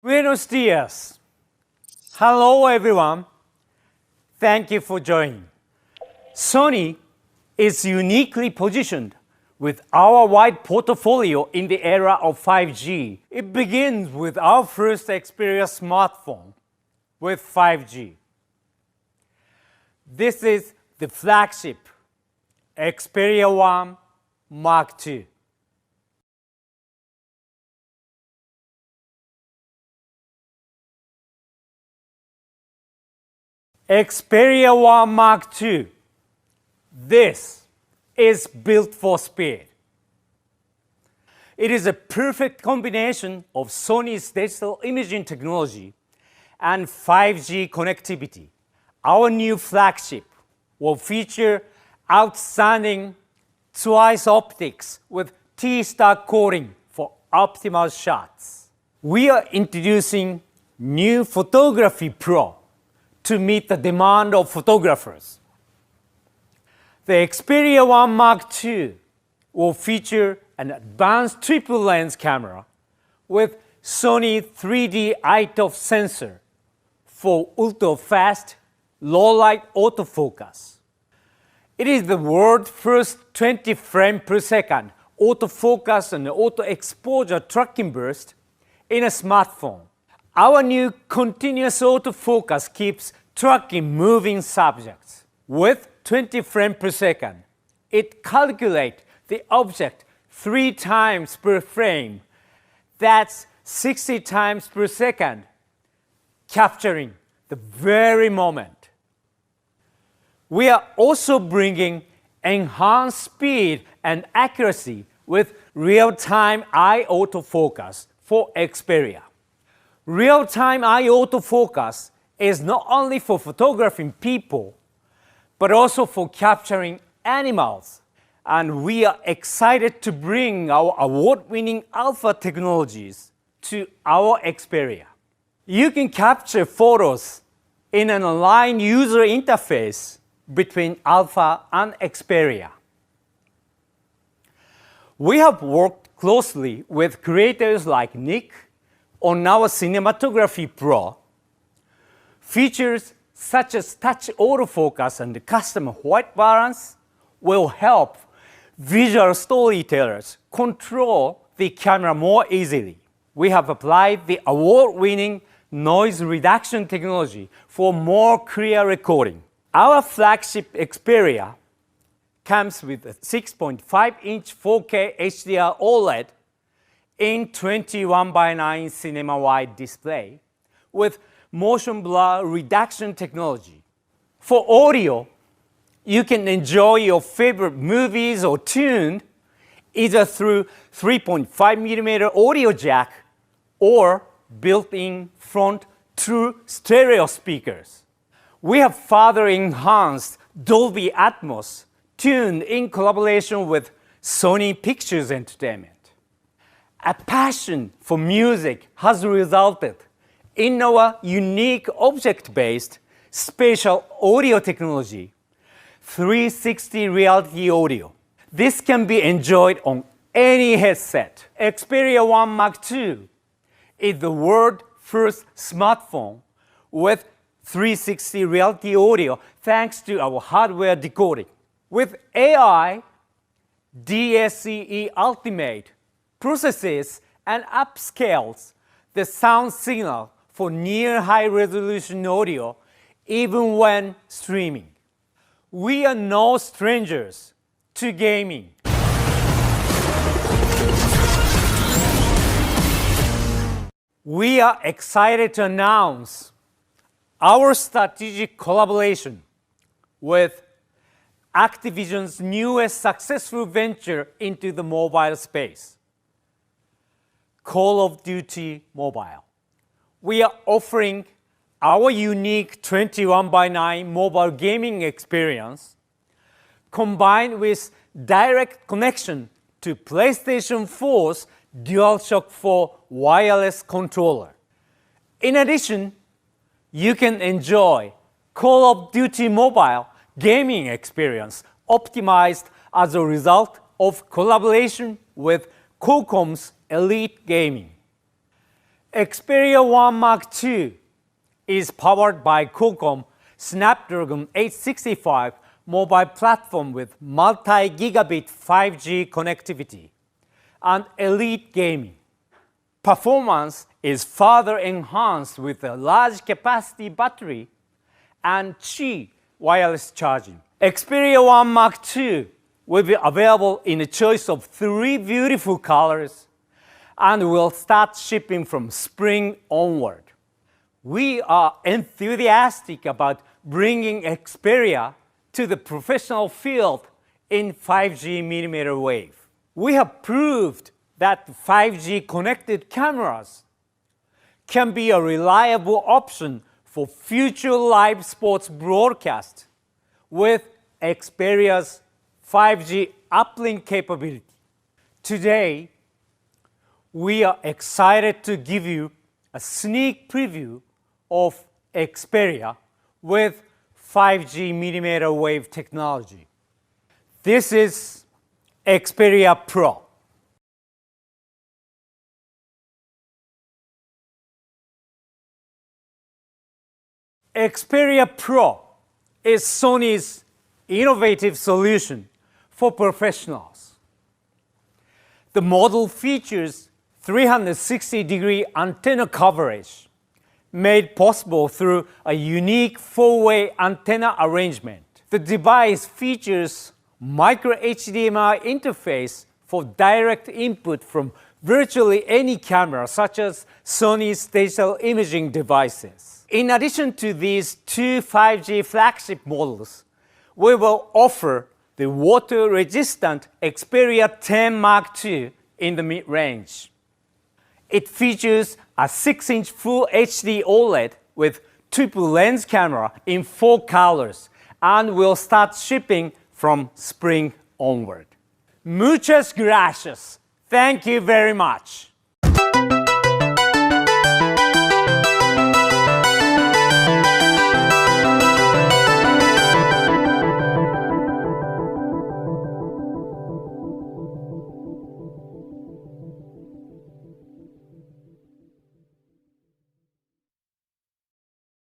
Buenos dias. Hello everyone. Thank you for joining. Sony is uniquely positioned with our wide portfolio in the era of 5G. It begins with our first xperia smartphone with 5G. This is the flagship Xperia 1 Mark II. Xperia 1 Mark II. This is built for speed. It is a perfect combination of Sony's digital imaging technology and 5G connectivity. Our new flagship will feature outstanding twice optics with T-star coating for optimal shots. We are introducing new Photography Pro to meet the demand of photographers. The Xperia 1 Mark II will feature an advanced triple lens camera with Sony 3D eye-off sensor for ultra-fast, low-light autofocus. It is the world's first 20 frames per second autofocus and auto-exposure tracking burst in a smartphone. Our new continuous autofocus keeps tracking moving subjects. With 20 frames per second, it calculates the object 3 times per frame. That's 60 times per second, capturing the very moment. We are also bringing enhanced speed and accuracy with real-time eye autofocus for Xperia. Real-time eye autofocus is not only for photographing people, but also for capturing animals. And we are excited to bring our award-winning alpha technologies to our Xperia. You can capture photos in an online user interface between alpha and Xperia. We have worked closely with creators like Nick on our Cinematography Pro. Features such as touch autofocus and custom white balance will help visual storytellers control the camera more easily. We have applied the award-winning noise reduction technology for more clear recording. Our flagship Xperia comes with a 6.5-inch 4K HDR OLED in 21:9 cinema-wide display with motion blur reduction technology. For audio, you can enjoy your favorite movies or tune either through 3.5mm audio jack or built-in front true stereo speakers. We have further enhanced Dolby Atmos tuned in collaboration with Sony Pictures Entertainment. A passion for music has resulted in our unique object-based spatial audio technology, 360 reality audio. This can be enjoyed on any headset. Xperia 1 Mark II is the world's first smartphone with 360 reality audio thanks to our hardware decoding. With AI, DSCE Ultimate processes and upscales the sound signal for near high-resolution audio even when streaming. We are no strangers to gaming. We are excited to announce our strategic collaboration with Activision's newest successful venture into the mobile space, Call of Duty Mobile. We are offering our unique 21:9 mobile gaming experience combined with direct connection to PlayStation 4's DualShock 4 wireless controller. In addition, you can enjoy Call of Duty Mobile gaming experience optimized as a result of collaboration with Qualcomm's Elite Gaming. Xperia 1 Mark II is powered by Qualcomm Snapdragon 865 mobile platform with multi-gigabit 5G connectivity and elite gaming. Performance is further enhanced with a large capacity battery and Qi wireless charging. Xperia 1 Mark II will be available in a choice of 3 beautiful colors and will start shipping from spring onward. We are enthusiastic about bringing Xperia to the professional field in 5G millimeter wave. We have proved that 5G connected cameras can be a reliable option for future live sports broadcast with Xperia's 5G uplink capability. Today, we are excited to give you a sneak preview of Xperia with 5G millimeter wave technology. This is Xperia Pro. Xperia Pro is Sony's innovative solution for professionals. The model features 360-degree antenna coverage made possible through a unique 4-way antenna arrangement. The device features micro HDMI interface for direct input from virtually any camera, such as Sony's digital imaging devices. In addition to these 2 5G flagship models, we will offer the water-resistant Xperia 10 Mark II in the mid-range. It features a 6-inch Full HD OLED with triple lens camera in 4 colors and will start shipping from spring onward. Muchas gracias. Thank you very much.